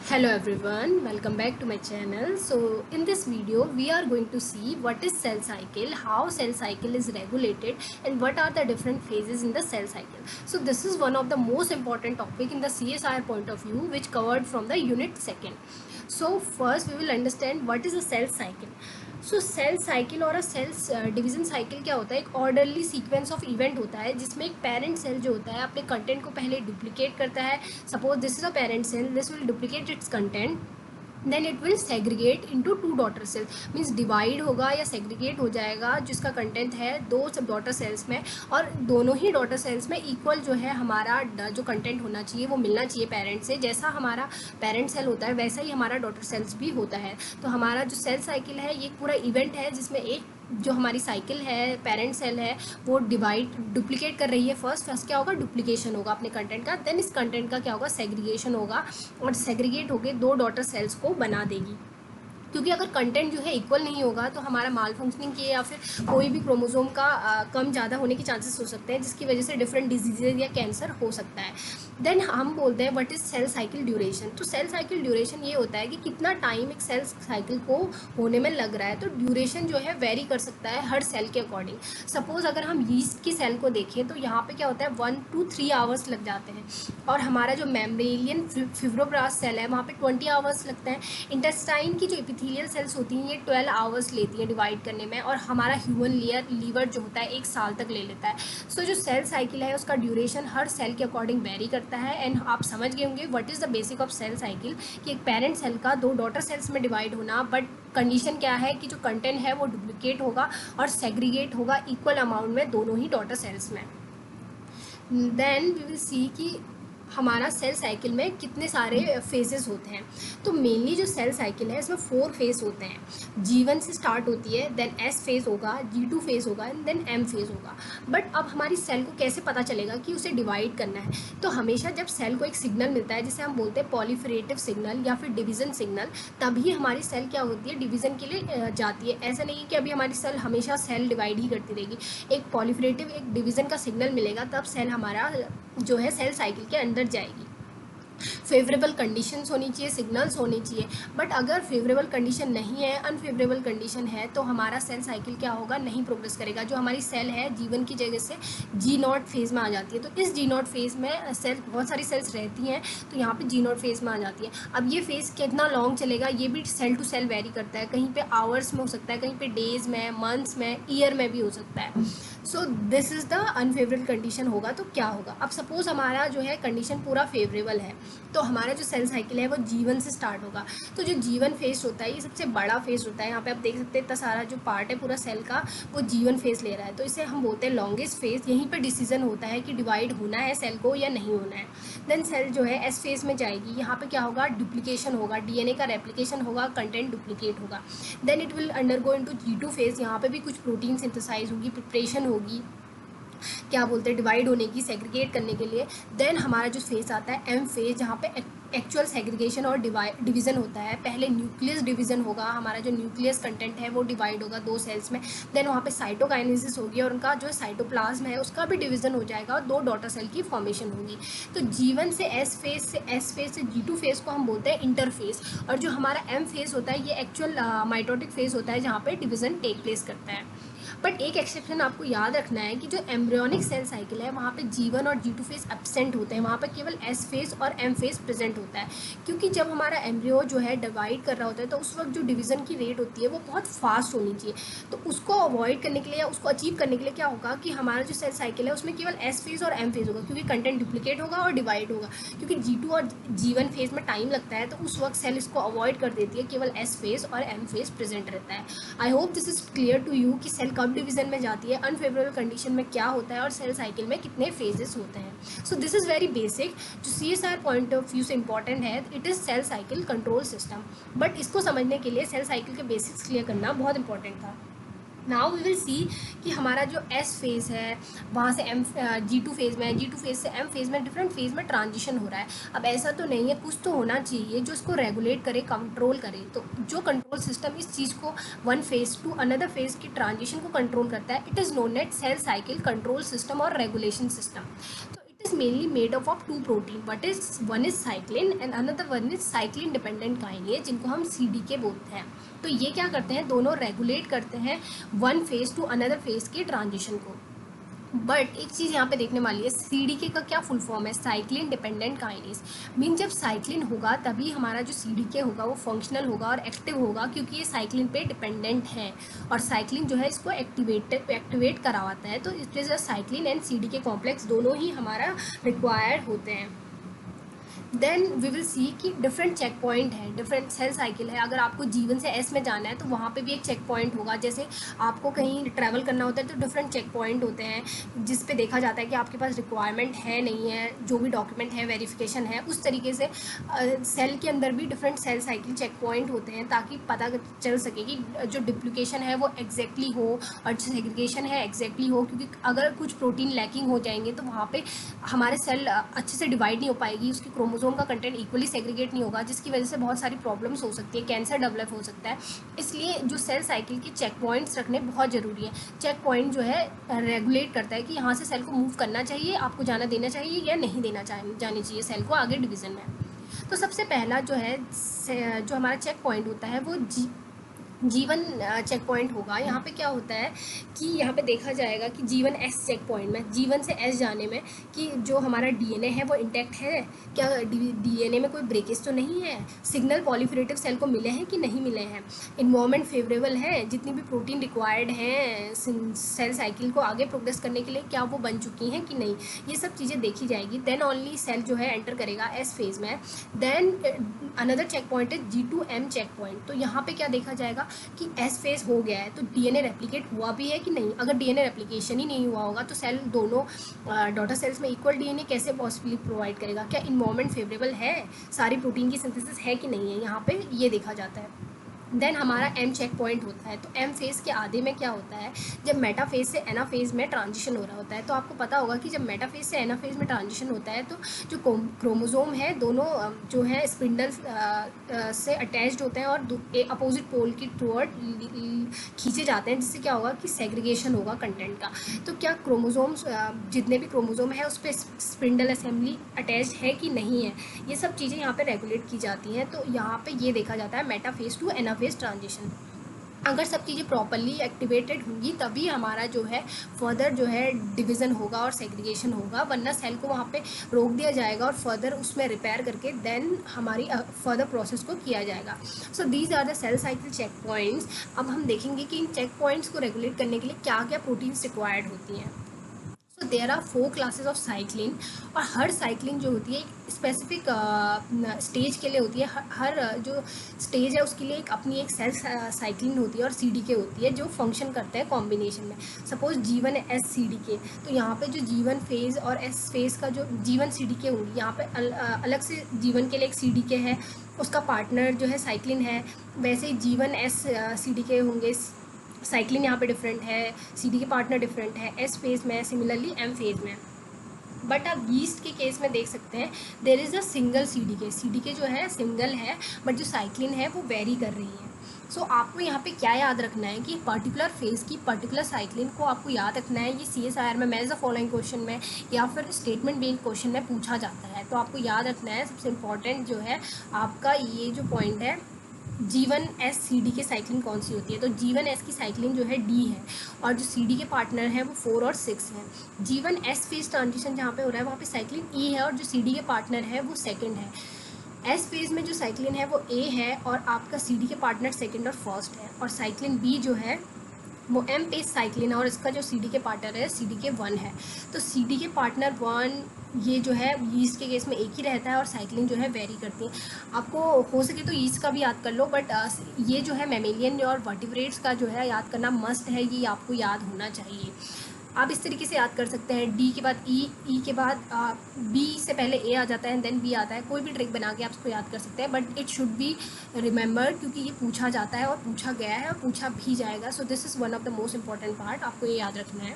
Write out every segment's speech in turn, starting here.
Hello everyone, welcome back to my channel. So in this video we are going to see what is cell cycle, how cell cycle is regulated and what are the different phases in the cell cycle. So this is one of the most important topic in the CSIR point of view which covered from the unit second. So first we will understand what is a cell cycle. So cell cycle और a sales division cycle क्या होता है, एक orderly sequence of event होता है जिसमें एक parent cell जो होता है अपने कंटेंट को पहले डुप्लीकेट करता है. Suppose this is a parent cell, this will duplicate its content, then it will segregate into two daughter cells. Means divide होगा या सेग्रीगेट हो जाएगा जिसका कंटेंट है दो सब डॉटर सेल्स में, और दोनों ही डॉटर सेल्स में इक्वल जो है हमारा जो कंटेंट होना चाहिए वो मिलना चाहिए पेरेंट से. जैसा हमारा पेरेंट सेल होता है वैसा ही हमारा डॉटर सेल्स भी होता है. तो हमारा जो सेल साइकिल है ये पूरा इवेंट है जिसमें एक जो हमारी साइकिल है पेरेंट सेल है वो डुप्लीकेट कर रही है. फर्स्ट क्या होगा, डुप्लीकेशन होगा अपने कंटेंट का. देन इस कंटेंट का क्या होगा, सेग्रीगेशन होगा और सेग्रीगेट होकर दो डॉटर सेल्स को बना देगी. क्योंकि अगर कंटेंट जो है इक्वल नहीं होगा तो हमारा माल फंक्शनिंग के या फिर कोई भी क्रोमोसोम का कम ज़्यादा होने के चांसेस हो सकते हैं जिसकी वजह से डिफरेंट डिजीजेज या कैंसर हो सकता है. देन हम बोलते हैं what is cell cycle duration. तो सेल साइकिल ड्यूरेशन ये होता है कि कितना टाइम एक सेल साइकिल को होने में लग रहा है. तो ड्यूरेशन जो है वेरी कर सकता है हर सेल के अकॉर्डिंग. सपोज अगर हम यीस्ट की सेल को देखें तो यहाँ पे क्या होता है 1 to 3 आवर्स लग जाते हैं, और हमारा जो मेम्ब्रेलियन फिब्रोब्लास्ट सेल है वहाँ पे 20 आवर्स लगते हैं. इंटेस्टाइन की जो एपिथेलियल सेल्स होती हैं ये 12 आवर्स लेती हैं डिवाइड करने में, और हमारा ह्यूमन लीवर जो होता है 1 साल तक ले लेता है. सो जो सेल साइकिल है उसका ड्यूरेशन हर सेल के अकॉर्डिंग वेरी करता है. एंड आप समझ गए होंगे what is the basic of cell cycle, कि एक पेरेंट सेल का दो डॉटर सेल्स में डिवाइड होना, बट कंडीशन क्या है कि जो कंटेंट है वो डुप्लीकेट होगा और सेग्रीगेट होगा इक्वल अमाउंट में दोनों ही डॉटर सेल्स में. देन वी विल सी कि हमारा सेल साइकिल में कितने सारे फेजेस होते हैं. तो मेनली जो सेल साइकिल है इसमें 4 फेज होते हैं. G1 से स्टार्ट होती है, देन S फेज होगा, G2 फेज होगा एंड देन M फेज होगा. बट अब हमारी सेल को कैसे पता चलेगा कि उसे डिवाइड करना है. तो हमेशा जब सेल को एक सिग्नल मिलता है जिसे हम बोलते हैं पॉलीफरेटिव सिग्नल या फिर डिवीजन सिग्नल, तभी हमारी सेल क्या होती है, डिवीजन के लिए जाती है. ऐसा नहीं है कि अभी हमारी सेल हमेशा सेल डिवाइड ही करती रहेगी. एक पॉलीफरेटिव एक डिवीजन का सिग्नल मिलेगा तब सेल हमारा जो है सेल साइकिल के अंदर जाएगी. फेवरेबल कंडीशंस होनी चाहिए, सिग्नल्स होने चाहिए. बट अगर फेवरेबल कंडीशन नहीं है, अनफेवरेबल कंडीशन है, तो हमारा सेल साइकिल क्या होगा, नहीं प्रोग्रेस करेगा. जो हमारी सेल है G1 की जगह से G0 फेज़ में आ जाती है. तो इस G0 फेज़ में सेल बहुत सारी सेल्स रहती हैं तो यहाँ पे G0 फेज़ में आ जाती है. अब ये फेज़ कितना लॉन्ग चलेगा ये भी सेल टू सेल वेरी करता है. कहीं पे आवर्स में हो सकता है, कहीं पे डेज में, मंथ्स में, ईयर में भी हो सकता है. सो this is the unfavourable condition होगा. तो क्या होगा, अब सपोज हमारा जो है कंडीशन पूरा फेवरेबल है तो हमारा जो सेल साइकिल है वो G1 से स्टार्ट होगा. तो जो G1 फेज होता है ये सबसे बड़ा फेज होता है. यहाँ पे आप देख सकते हैं इतना सारा जो पार्ट है पूरा सेल का वो G1 फेज ले रहा है. तो इसे हम बोलते हैं लॉन्गेस्ट फेज. यहीं पे डिसीजन होता है कि डिवाइड होना है सेल को या नहीं होना है. देन सेल जो है S फेज में जाएगी. यहाँ पे क्या होगा, डुप्लीकेशन होगा, DNA का रेप्लीकेशन होगा, कंटेंट डुप्लीकेट होगा. Then it will undergo into G2 phase. यहाँ पे भी कुछ प्रोटीन सिंथेसाइज होगी, प्रिपरेशन होगी, क्या बोलते हैं, डिवाइड होने की, सेग्रीगेट करने के लिए. देन हमारा जो फेज आता है एम फेज, जहाँ पे एक्चुअल सेग्रीगेशन और डिवीज़न होता है. पहले न्यूक्लियस डिवीज़न होगा, हमारा जो न्यूक्लियस कंटेंट है वो डिवाइड होगा दो सेल्स में. देन वहाँ पे साइटोकाइनेसिस होगी और उनका जो साइटोप्लाज्म है उसका भी डिवीज़न हो जाएगा और दो डॉटर सेल की फॉर्मेशन होगी. तो G1 से S फेज से G2 फेज को हम बोलते हैं इंटरफेज. और जो हमारा M फेज होता है ये एक्चुअल माइटोटिक फेज होता है जहाँ पे डिवीज़न टेक प्लेस करता है. बट एक एक्सेप्शन आपको याद रखना है कि जो एम्ब्रियोनिक सेल साइकिल है वहाँ पे G1 और G2 फेज एब्सेंट होते हैं. वहाँ पे केवल S फेज और M फेज प्रेजेंट होता है. क्योंकि जब हमारा एम्ब्रियो जो है डिवाइड कर रहा होता है तो उस वक्त जो डिवीज़न की रेट होती है वो बहुत फास्ट होनी चाहिए. तो उसको अवॉइड करने के लिए या उसको अचीव करने के लिए क्या होगा कि हमारा जो सेल साइकिल है उसमें केवल S फेज और M फेज होगा, क्योंकि कंटेंट डुप्लीकेट होगा और डिवाइड होगा. क्योंकि G2 और G1 फेज में टाइम लगता है तो उस वक्त सेल इसको अवॉइड कर देती है, केवल S फेज और M फेज प्रेजेंट रहता है. I hope this is clear to you कि सेल कब डिवीजन में जाती है, अनफेवरेबल कंडीशन में क्या होता है और सेल साइकिल में कितने फेजेस होते हैं. So this is very basic. जो CSR पॉइंट ऑफ व्यू से इंपॉर्टेंट है it is cell cycle control system. But इसको समझने के लिए सेल साइकिल के बेसिक्स क्लियर करना बहुत इंपॉर्टेंट था. नाउ वी विल सी कि हमारा जो S फेज़ है वहाँ से G2 फेज़ में, G2 फेज़ से M फेज़ में, डिफरेंट फेज़ में ट्रांजिशन हो रहा है. अब ऐसा तो नहीं है, कुछ तो होना चाहिए जो इसको रेगुलेट करे, कंट्रोल करे. तो जो कंट्रोल सिस्टम इस चीज़ को one phase to another phase की ट्रांजिशन को कंट्रोल करता है, it is known at cell cycle control system और रेगुलेशन सिस्टम. तो is mainly made up of two protein. One is cyclin and another one is cyclin dependent kinase, जिनको हम CDK बोलते हैं. तो ये क्या करते हैं, दोनों रेगुलेट करते हैं one phase two another phase के ट्रांजिशन को. बट एक चीज़ यहाँ पे देखने वाली है, CDK का क्या फुल फॉर्म है, साइक्लिन डिपेंडेंट काइनेज. मीन जब साइक्लिन होगा तभी हमारा जो CDK होगा वो फंक्शनल होगा और एक्टिव होगा, क्योंकि ये साइक्लिन पे डिपेंडेंट है और साइक्लिन जो है इसको एक्टिवेट करावाता है. तो इस वजह से साइक्लिन एंड CDK कॉम्प्लेक्स दोनों ही हमारा रिक्वायर्ड होते हैं. देन वी विल सी कि डिफरेंट चेक पॉइंट है, डिफरेंट सेल साइकिल है. अगर आपको जीवन से एस में जाना है तो वहाँ पे भी एक चेक पॉइंट होगा. जैसे आपको कहीं ट्रैवल करना होता है तो डिफरेंट चेक पॉइंट होते हैं जिस पे देखा जाता है कि आपके पास रिक्वायरमेंट है नहीं है, जो भी डॉक्यूमेंट है वेरिफिकेशन है. उस तरीके से सेल के अंदर भी different cell cycle check point होते हैं ताकि पता चल सके कि जो डिप्लीकेशन है वो एग्जैक्टली हो और जो सेग्रीगेशन है एग्जैक्टली हो. क्योंकि अगर कुछ प्रोटीन लैकिंग हो जाएंगे तो वहाँ पे हमारे सेल अच्छे से डिवाइड नहीं हो पाएगी, उसकी क्रोमोसोम का कंटेंट इक्वली सेग्रीगेट नहीं होगा, जिसकी वजह से बहुत सारी प्रॉब्लम्स हो सकती है, कैंसर डेवलप हो सकता है. इसलिए जो सेल साइकिल के चेक पॉइंट्स रखने बहुत ज़रूरी है. चेक पॉइंट जो है रेगुलेट करता है कि यहाँ से सेल को मूव करना चाहिए, आपको जाना देना चाहिए या नहीं जानी चाहिए सेल को आगे डिवीज़न में. तो सबसे पहला जो है जो हमारा चेक पॉइंट होता है वो जीवन चेक पॉइंट होगा. यहाँ पे क्या होता है कि यहाँ पे देखा जाएगा कि जीवन एस चेक पॉइंट में, जीवन से एस जाने में, कि जो हमारा DNA है वो इंटैक्ट है क्या, DNA में कोई ब्रेकेज तो नहीं है, सिग्नल पॉलीफेरेटिव सेल को मिले हैं कि नहीं मिले हैं, इन्वायरमेंट फेवरेबल है, जितनी भी प्रोटीन रिक्वायर्ड हैं सेल साइकिल को आगे प्रोग्रेस करने के लिए क्या वो बन चुकी हैं कि नहीं, ये सब चीज़ें देखी जाएगी. देन ओनली सेल जो है एंटर करेगा एस फेज में. देन अनदर चेक पॉइंट है G2M चेक पॉइंट. तो यहाँ पे क्या देखा जाएगा कि एस फेज हो गया है तो DNA रेप्लिकेट हुआ भी है कि नहीं. अगर DNA रेप्लिकेशन ही नहीं हुआ होगा तो सेल दोनों डॉटर सेल्स में इक्वल DNA कैसे पॉसिबली प्रोवाइड करेगा, क्या इन्वायरमेंट फेवरेबल है, सारी प्रोटीन की सिंथेसिस है कि नहीं है, यहाँ पे ये देखा जाता है. देन हमारा M चेक पॉइंट होता है. तो M फेज़ के आधे में क्या होता है, जब मेटा फेज़ से एना फेज़ में ट्रांजिशन हो रहा होता है. तो आपको पता होगा कि जब मेटा फेज़ से एना फेज़ में ट्रांजिशन होता है तो जो क्रोमोसोम है दोनों जो है स्पिंडल से अटैच्ड होते हैं और अपोजिट पोल की टुवर्ड खींचे जाते हैं, जिससे क्या होगा कि सेग्रीगेशन होगा कंटेंट का. तो क्या क्रोमोसोम्स जितने भी क्रोमोसोम है उस पर स्पिंडल असेंबली अटैच्ड है कि नहीं है, ये सब चीज़ें यहाँ पे रेगुलेट की जाती हैं. तो यहाँ पे ये देखा जाता है मेटा फेज़ टू एना फेज़ ट्रांजिशन. अगर सब चीज़ें प्रॉपरली एक्टिवेटेड होंगी तभी हमारा जो है फर्दर जो है डिवीज़न होगा और सेग्रीगेशन होगा, वरना सेल को वहाँ पे रोक दिया जाएगा और फर्दर उसमें रिपेयर करके देन हमारी फर्दर प्रोसेस को किया जाएगा. So these are the cell cycle check points. अब हम देखेंगे कि इन चेक पॉइंट्स को रेगुलेट करने के लिए क्या क्या प्रोटीन्स रिक्वायर्ड होती हैं. So there are 4 classes of cyclin और हर साइक्लिन जो होती है एक स्पेसिफिक स्टेज के लिए होती है. हर जो स्टेज है उसके लिए एक अपनी एक सेल साइक्लिन होती है और CDK होती है जो फंक्शन करते हैं कॉम्बिनेशन में. सपोज G1 S CDK, तो यहाँ पे जो G1 फेज़ और S फेज़ का जो G1 CDK होंगी, यहाँ पे अलग से G1 के लिए एक CDK है, उसका पार्टनर जो है साइक्लिन है. वैसे ही G1 S CDK होंगे, साइक्लिन यहाँ पे डिफरेंट है, CDK पार्टनर डिफरेंट है एस फेज़ में, सिमिलरली M फेज़ में. बट आप यीस्ट के केस में देख सकते हैं there is a single CDK जो है सिंगल है, बट जो साइक्लिन है वो वेरी कर रही है. सो आपको यहाँ पे क्या याद रखना है कि पर्टिकुलर फेज़ की पर्टिकुलर साइक्लिन को आपको याद रखना है. ये CSIR में मैच द फॉलोइंग क्वेश्चन में या फिर स्टेटमेंट बेस्ड क्वेश्चन में पूछा जाता है. तो आपको याद रखना है सबसे इम्पॉर्टेंट जो है आपका ये जो पॉइंट है, G1 S CDK साइक्लिन कौन सी होती है. तो G1 S की साइक्लिन जो है D है और जो CDK पार्टनर है वो 4 और 6 है. G1 S फेज ट्रांजिशन जहाँ पे हो रहा है वहाँ पे साइक्लिन E है और जो CDK पार्टनर है वो सेकंड है. S फेज में जो साइक्लिन है वो A है और आपका CDK पार्टनर सेकंड और फर्स्ट है. और साइक्लिन B जो है वो M पेज साइक्लिन है और इसका जो CDK पार्टनर है CDK 1 है. तो CDK पार्टनर 1 ये जो है यीस्ट के केस में एक ही रहता है और साइक्लिन जो है वेरी करती है. आपको हो सके तो यीस्ट का भी याद कर लो, बट ये जो है मैमेलियन और वर्टिब्रेट्स का जो है याद करना मस्ट है, ये आपको याद होना चाहिए. आप इस तरीके से याद कर सकते हैं, D के बाद E के बाद B से पहले A आ जाता है देन B आता है. कोई भी ट्रिक बना के आप इसको याद कर सकते हैं, but it should be remembered क्योंकि ये पूछा जाता है और पूछा गया है और पूछा भी जाएगा. सो this is one of the most important part, आपको ये याद रखना है.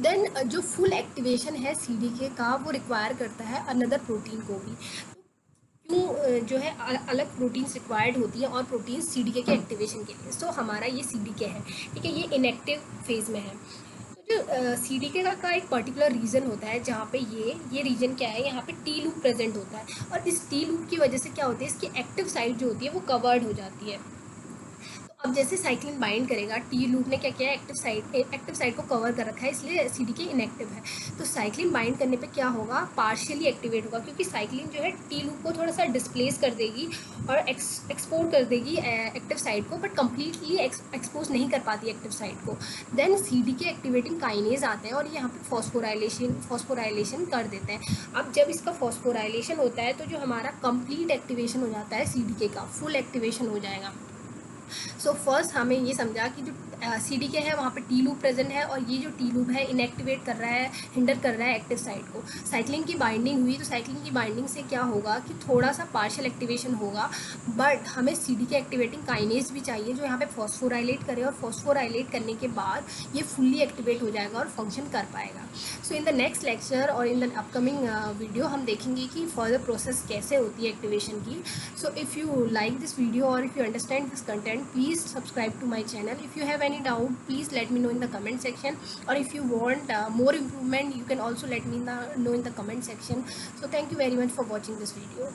देन जो फुल एक्टिवेशन है CDK का वो रिक्वायर करता है अनदर प्रोटीन को भी. क्यों जो है अलग प्रोटीन्स रिक्वायर्ड होती है और प्रोटीन्स CDK के एक्टिवेशन के लिए. सो हमारा ये CDK है, ठीक है, ये इनएक्टिव फेज़ में है. जो CDK का एक पर्टिकुलर रीज़न होता है जहाँ पे ये रीजन क्या है, यहाँ पे टी लूप प्रेजेंट होता है, और इस टी लूप की वजह से क्या होती है, इसकी एक्टिव साइट जो होती है वो कवर्ड हो जाती है। अब जैसे साइक्लिन बाइंड करेगा, टी लूप ने क्या किया, एक्टिव साइट को कवर कर रखा है, इसलिए CDK इनएक्टिव है। तो साइक्लिन बाइंड करने पे क्या होगा, पार्शियली एक्टिवेट होगा, क्योंकि साइक्लिन जो है टी लूप को थोड़ा सा डिस्प्लेस कर देगी और एक्सपोर्ट कर देगी एक्टिव साइट को, बट कम्प्लीटली एक्सपोज नहीं कर पाती एक्टिव साइट को। देन CDK एक्टिवेटिंग काइनेज आते हैं और यहाँ पे फॉस्फोराइलेशन कर देते हैं। अब जब इसका फॉस्फोराइलेशन होता है तो जो हमारा कंप्लीट एक्टिवेशन हो जाता है CDK का, फुल एक्टिवेशन हो जाएगा। सो फर्स्ट हमें ये समझा कि जो CDK है वहाँ पे टी लूप प्रेजेंट है, और ये जो टी लूप है इनएक्टिवेट कर रहा है, हिंडर कर रहा है एक्टिव साइट को। साइक्लिंग की बाइंडिंग हुई, तो साइक्लिंग की बाइंडिंग से क्या होगा कि थोड़ा सा पार्शियल एक्टिवेशन होगा, बट हमें CDK एक्टिवेटिंग काइनेज भी चाहिए जो यहाँ पे फॉस्फोराइलेट करे, और फॉस्फोराइलेट करने के बाद ये फुल्ली एक्टिवेट हो जाएगा और फंक्शन कर पाएगा। सो इन द नेक्स्ट लेक्चर और इन द अपकमिंग वीडियो हम देखेंगे कि फर्दर प्रोसेस कैसे होती है एक्टिवेशन की। So if you like this video or if you understand this content, please subscribe to my channel. If you have any doubt, please let me know in the comment section, or if you want more improvement, you can also let me know in the comment section. So thank you very much for watching this video.